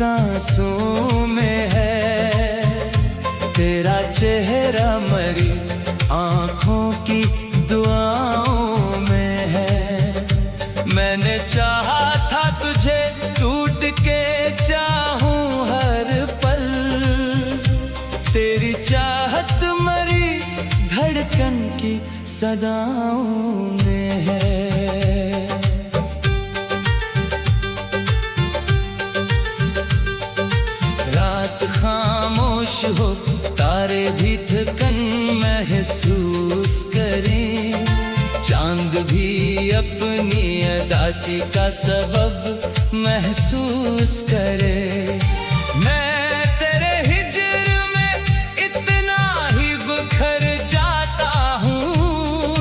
सांसों में है, तेरा चेहरा मरी आँखों की दुआओं में है। मैंने चाहा था तुझे टूट के चाहूं हर पल, तेरी चाहत मरी धड़कन की सदाओं में है। रात खामोश हो, तारे भी थकन महसूस करें, चांद भी अपनी अदासी का सबब महसूस करे। मैं तेरे हिज्र में इतना ही बिखर जाता हूँ,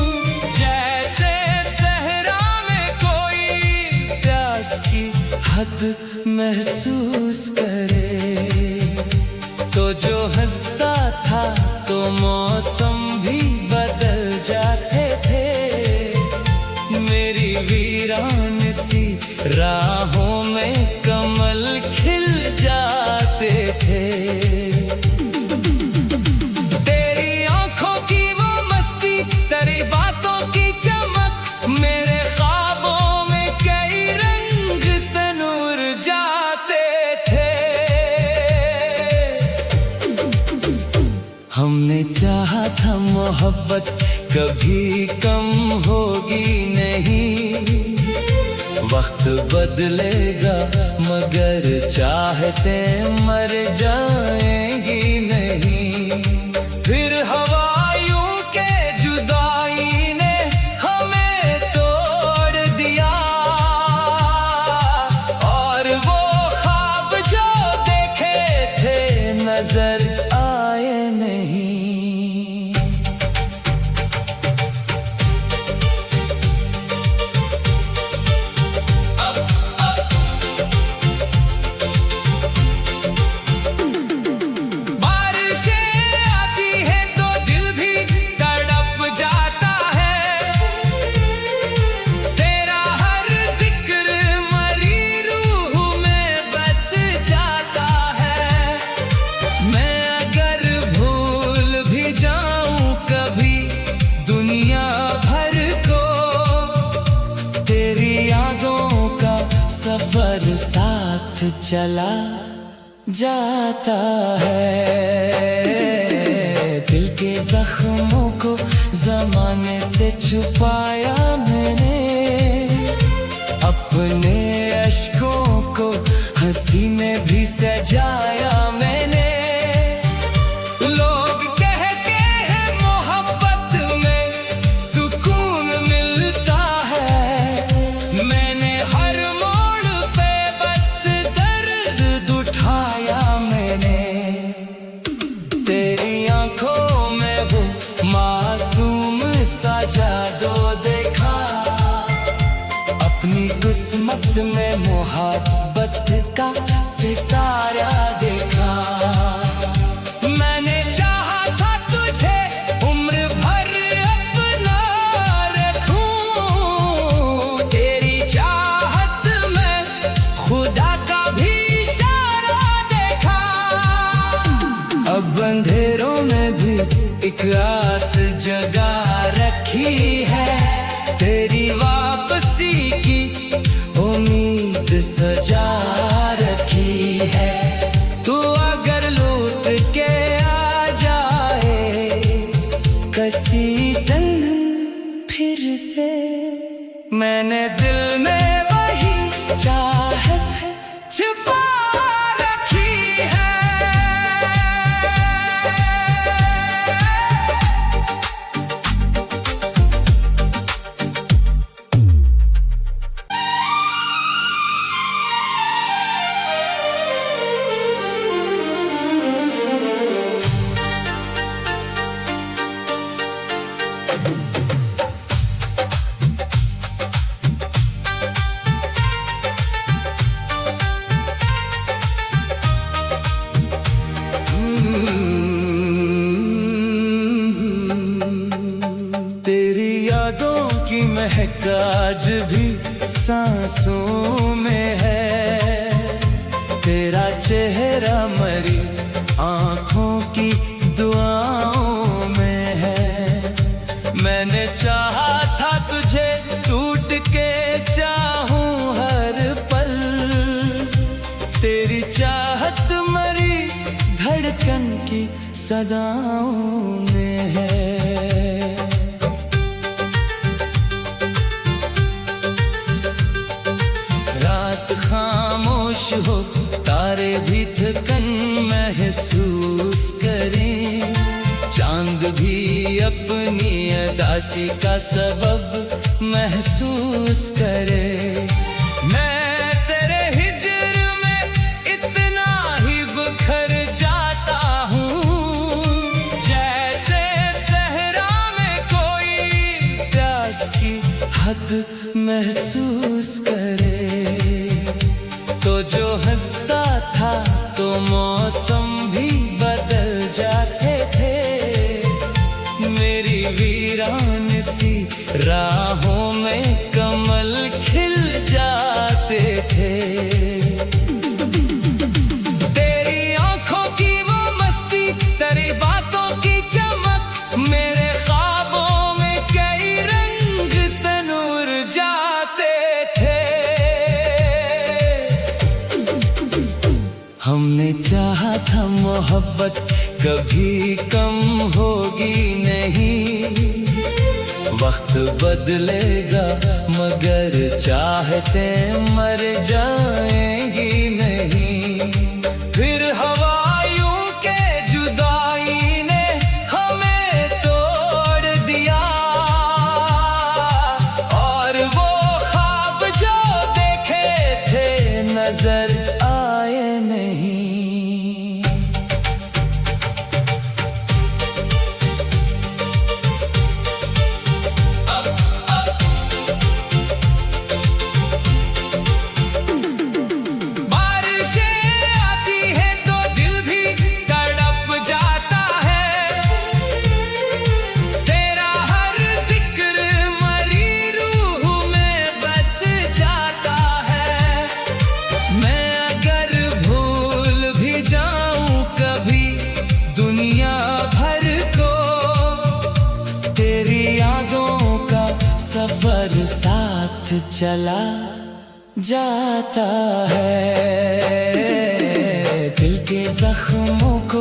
जैसे सहरा में कोई प्यास की हद महसूस करे। तो जो हंसता था तो मौसम भी बदल जाते थे, मेरी वीरान सी राहों में कमल खिल जाते थे। तेरी आंखों की वो मस्ती, तेरी बातों की चमक, मेरे ख्वाबों में कई रंग से नूर जाते थे। हमने चाहा था मोहब्बत कभी कम होगी नहीं, वक्त बदलेगा मगर चाहते मर जाएंगी नहीं। फिर हवायों के जुदाई ने हमें तोड़ दिया, और वो ख्वाब जो देखे थे नजर आए नहीं। सफर साथ चला जाता है, दिल के जख्मों को जमाने से छुपाया मैंने, अपने अश्कों को हंसी में भी सजाया मैंने। लोग कहते हैं मोहब्बत में सुकून मिलता है, मैंने हर तेरी आंखों में वो मासूम सा जादू देखा, अपनी किस्मत में मोहब्बत का सितारा देखा। मैंने चाहा था तुझे उम्र भर अपना रखूं, तेरी चाहत में खुदा का भी इशारा देखा। अब अंधेरों में भी एक आस जगा रखी है, तेरी वापसी की उम्मीद सजा रखी है। तू अगर लौट के आ जाए किसी दिन फिर से, मैंने दिल में वही चाहत छुपा महक आज भी सांसों में है, तेरा चेहरा मरी आंखों की दुआओं में है। मैंने चाहा था तुझे टूट के चाहूं हर पल, तेरी चाहत मरी धड़कन की सदाओं में है। रात खामोश हो तारे भी थकन महसूस करें, चांद भी अपनी अदासी का सबब महसूस करे। मैं तेरे हिज्र में इतना ही बिखर जाता हूँ, जैसे सहरा में कोई प्यास की हद महसूस करे। तो जो हंसता था तो मौसम भी बदल जाते थे, मेरी वीरान सी राहों में कमल खिल जाते थे। तेरी आंखों की वो मस्ती, तेरी बातों की चमक, मेरे ख्वाबों में कई रंग सनूर जाते थे। हमने चाहा था मोहब्बत कभी कम होगी नहीं, वक्त बदलेगा मगर चाहतें मर जाएंगी नहीं। फिर हवायों के जुदाई ने हमें तोड़ दिया, और वो ख्वाब जो देखे थे नजर आए नहीं। सफर साथ चला जाता है, दिल के जख्मों को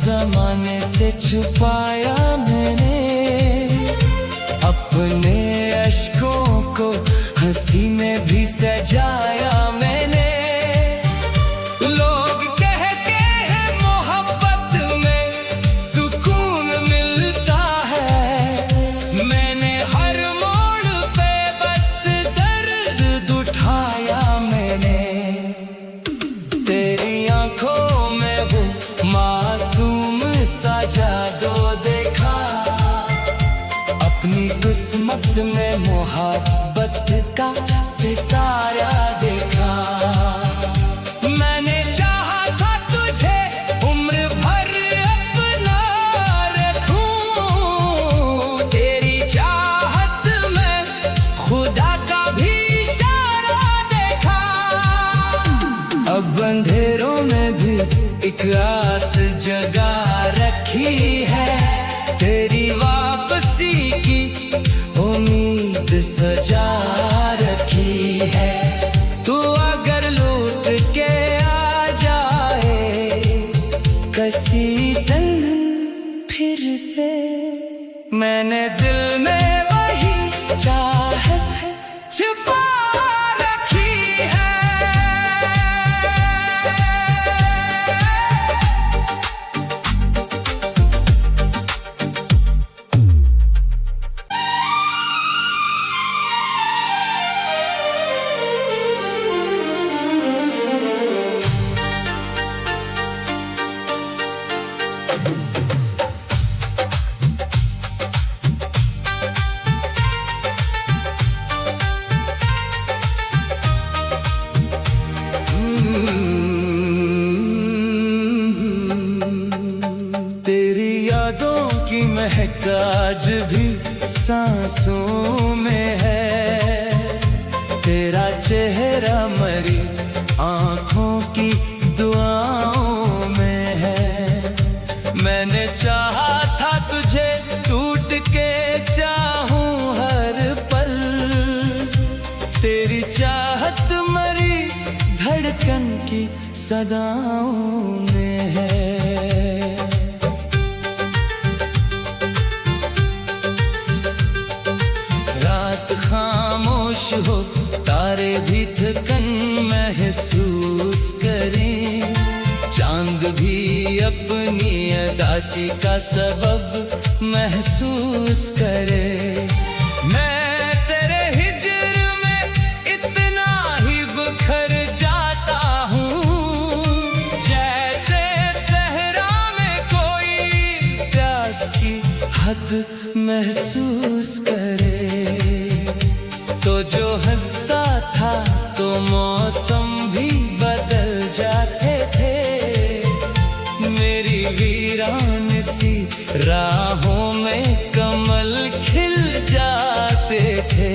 जमाने से छुपाया मैंने, अपने अश्कों को हंसी में भी सजाया मैंने। लोग कहते हैं मोहब्बत में सुकून मिलता है, मैंने हर तेरी आंखों में वो मासूम सा जादू देखा, अपनी किस्मत में मोहब्बत का सितारा देखा। मैंने चाहा था तुझे उम्र भर अपना रखूं, तेरी चाहत में खुदा का भी इशारा देखा। अब अंधेरों में भी एक आस जगा रखी है, तेरी वापसी की उम्मीद सजा रखी है। तू अगर लौट के आ जाए किसी दिन फिर से, मैंने दिल में वही चाहत छुपा महक आज भी सांसों में है, तेरा चेहरा मरी आंखों की सदाओं में है। रात खामोश हो, तारे भी थकन महसूस करें, चांद भी अपनी अदासी का सबब महसूस करे। मैं तेरे हिज्र में इतना ही बिखर जाता हूँ, जैसे सहरा में कोई प्यास की हद महसूस करे। तो जो हंसता था तो मौसम भी बदल जाते थे, मेरी वीरान सी राहों में कमल खिल जाते थे।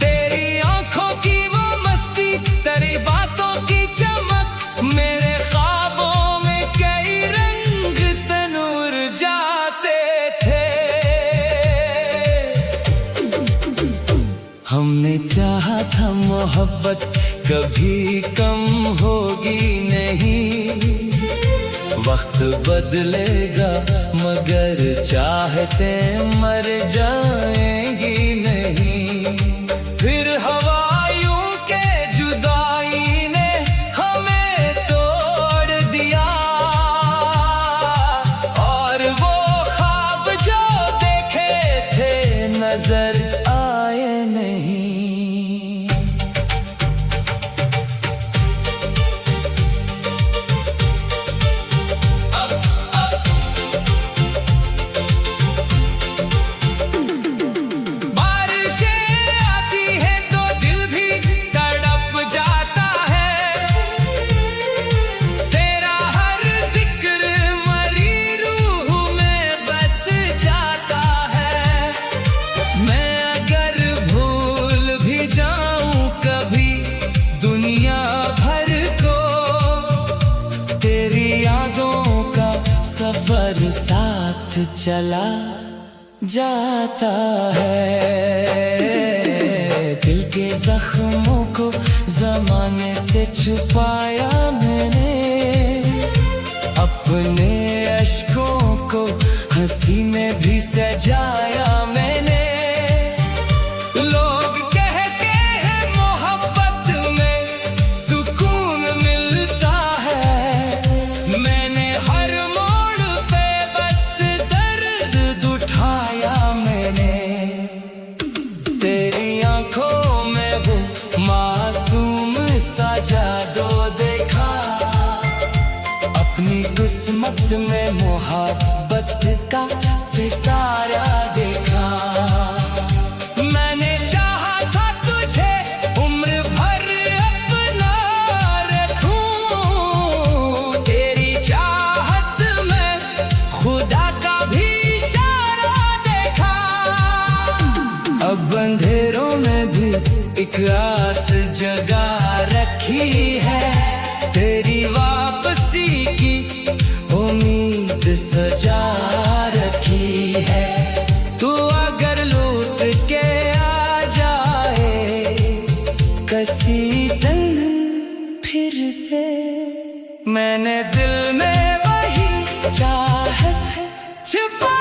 तेरी आंखों की वो मस्ती, तेरी बातों की चमक, मेरे ख्वाबों में कई रंग सनूर जाते थे। हमने चाहा था मोहब्बत कभी कम होगी नहीं, वक्त बदलेगा मगर चाहते मर जाएंगी नहीं। फिर हवायों के जुदाई ने हमें तोड़ दिया, और वो ख्वाब जो देखे थे नजर आए नहीं। सफर साथ चला जाता है। दिल के जख्मों को ज़माने से छुपाया मैंने, अपने अश्कों को हंसी में भी सजाया मैंने। लोग कहते हैं मोहब्बत में सुकून मिलता है, मैंने हर तेरी आंखों में वो मासूम सा जादू देखा, अपनी किस्मत में मोहब्बत का सितारा देखा। मैंने चाहा था तुझे उम्र भर अपना रखूं, तेरी चाहत में खुदा का भी इशारा देखा। अब अंधेरों में भी एक आस जगा रखी है, तेरी वापसी की उम्मीद सजा रखी है। तू अगर लौट के आ जाए किसी दिन फिर से, मैंने दिल में वही चाहत छुपा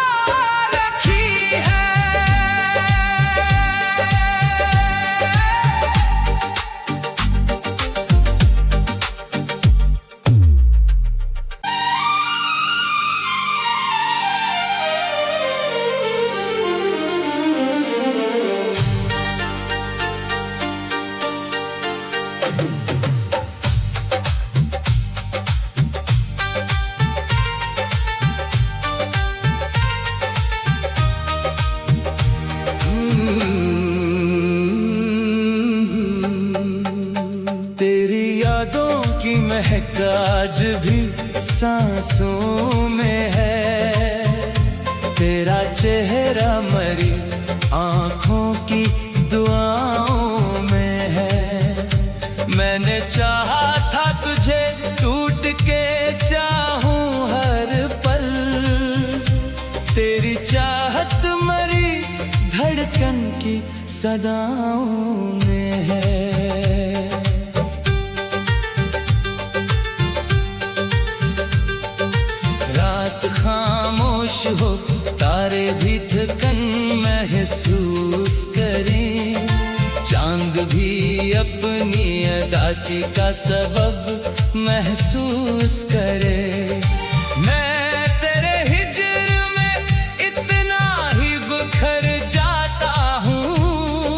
महक आज भी सांसों में है, तेरा चेहरा मरी आँखों की दुआओं में है। मैंने चाहा था तुझे टूट के चाहूं हर पल, तेरी चाहत मरी धड़कन की सदाओं में है। हो, तारे भी थकन महसूस करें, चांद भी अपनी अदासी का सबब महसूस करे। मैं तेरे हिज्र में इतना ही बिखर जाता हूँ,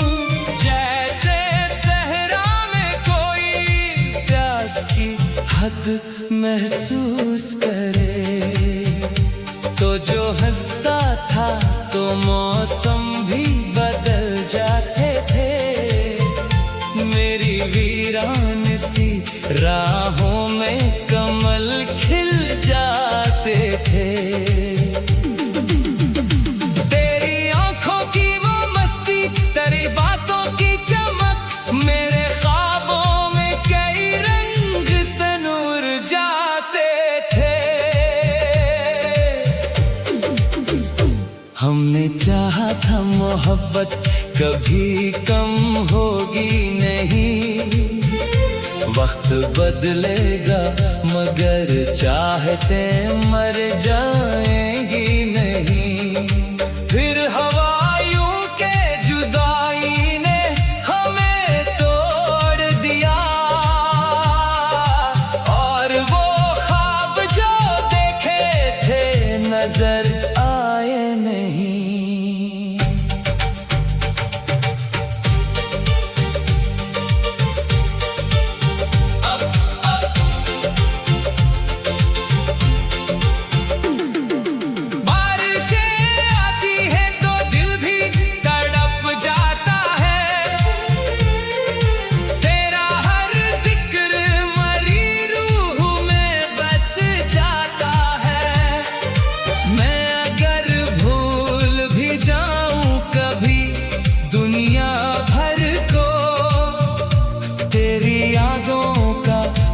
जैसे सहरा में कोई प्यास की हद महसूस करे। तो जो हंसता था तो मौसम भी बदल जाते थे, मेरी वीरान सी राहों में कमल खिल जाते थे। तेरी आंखों की वो मस्ती, तेरी बातों की चमक, मेरे ख्वाबों में कई रंग सनूर जाते थे। हमने चाहा था मोहब्बत कभी कम होगी नहीं, वक्त बदलेगा मगर चाहते मर जाएंगी नहीं। फिर हवायों के जुदाई ने हमें तोड़ दिया, और वो ख्वाब जो देखे थे नजर आए नहीं।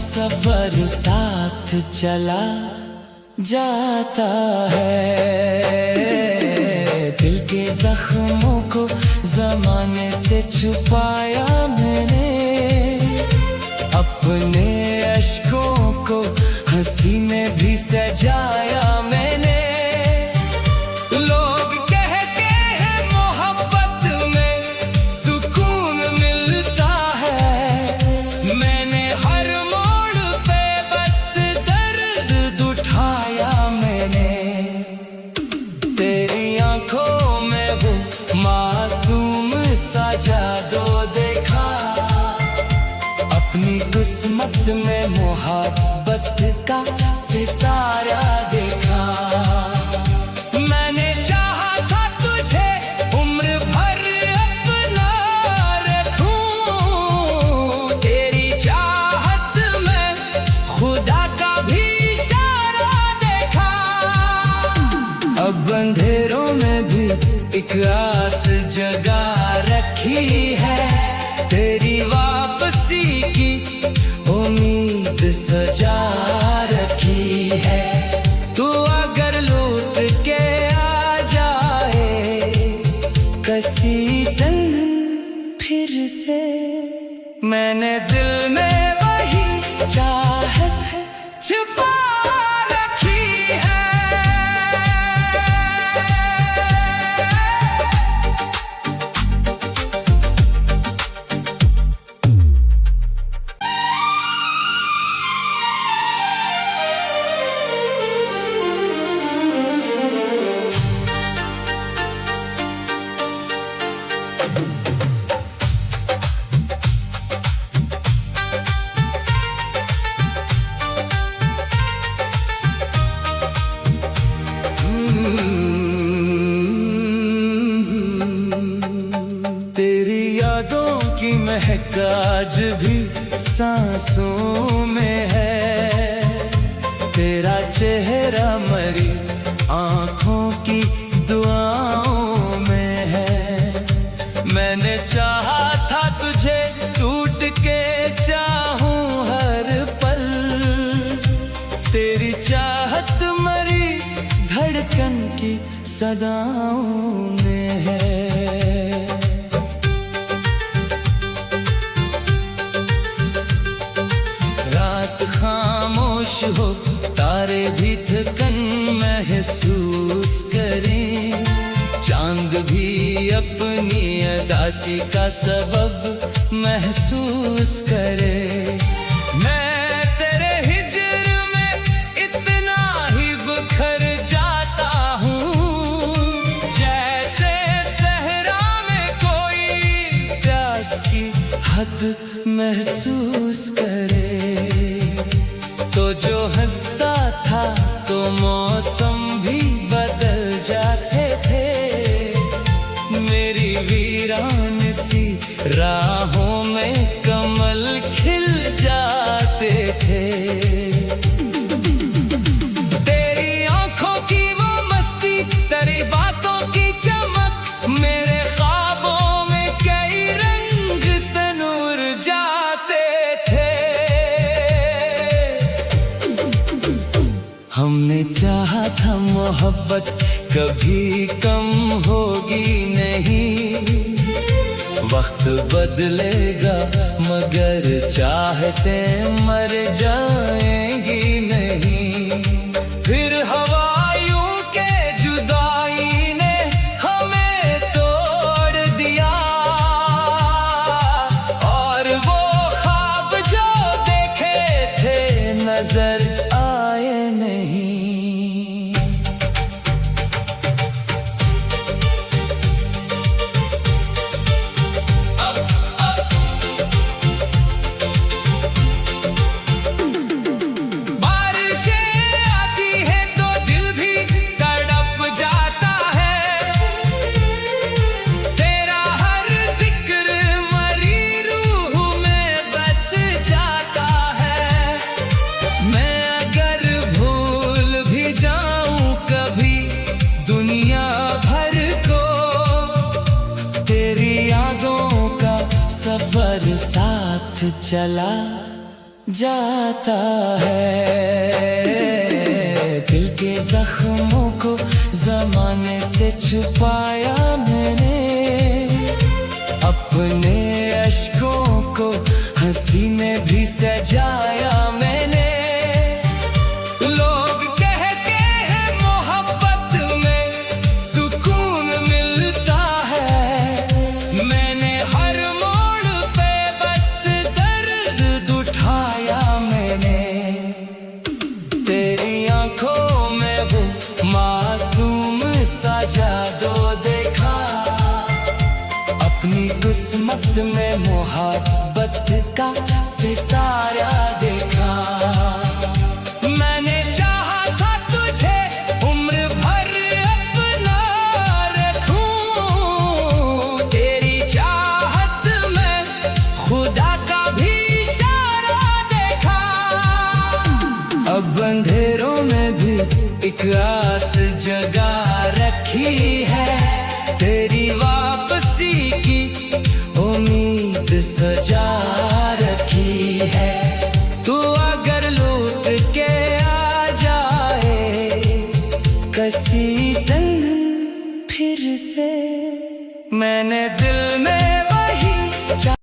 सफर साथ चला जाता है, दिल के जख्मों को ज़माने से छुपाया मैंने, अपने अश्कों को हंसी में भी सजाया मैंने। लोग कहते हैं मोहब्बत में सुकून मिलता है, मैंने हर मासूम सा जादू देखा, अपनी किस्मत में मोहब्बत का सितारा देखा। मैंने चाहा था तुझे उम्र भर अपना रखूं, तेरी चाहत में खुदा का भी इशारा देखा। अब अंधेरों में भी एक आस जगा रखी है, तेरी वापसी की उम्मीद सजा रखी है। तू अगर लौट के आ जाए किसी दिन फिर से, मैंने दिल में वही चाहत छुपा महक आज भी सांसों में है, तेरा चेहरा मरी आँखों की दुआओं में है। मैंने चाहा था तुझे टूट के चाहूं हर पल, तेरी चाहत मरी धड़कन की सदाओं में है। खामोश खामोश हो, तारे भी थकन महसूस करें, चांद भी अपनी उदासी का सबब महसूस करे। मैं तेरे हिजर में इतना ही बिखर जाता हूँ, जैसे सहरा में कोई प्यास की हद महसूस करे। तो जो हंसता था तो मौसम भी बदल जाते थे, मेरी वीरान सी राहों में कमल खिल जाते थे। तेरी आंखों की वो मस्ती, तेरी बातों की चमक, मेरे ख्वाबों में कई रंग से नूर जाते थे। हमने चाहा था मोहब्बत कभी कम होगी नहीं, वक्त बदलेगा मगर चाहते मर जाएंगी नहीं। फिर हवायों के जुदाई ने हमें तोड़ दिया, और वो ख्वाब जो देखे थे नजर आए नहीं। सफर साथ चला जाता है, दिल के जख्मों को जमाने से छुपाया मैंने, अपने अश्कों को हंसी में भी सजाया मैंने। लोग कहते हैं मोहब्बत में सुकून मिलता है, मैंने हर तेरी आंखों में वो मासूम सा जादू देखा, अपनी किस्मत में मोहब्बत का सितारा देखा। मैंने चाहा था तुझे उम्र भर अपना रखूं, तेरी चाहत में खुदा का भी इशारा देखा। अब अंधेरों में भी एक आस जगा रखी है, तेरी वापसी की उम्मीद सजा रखी है। तू अगर लौट के आ जाए किसी दिन फिर से, मैंने दिल में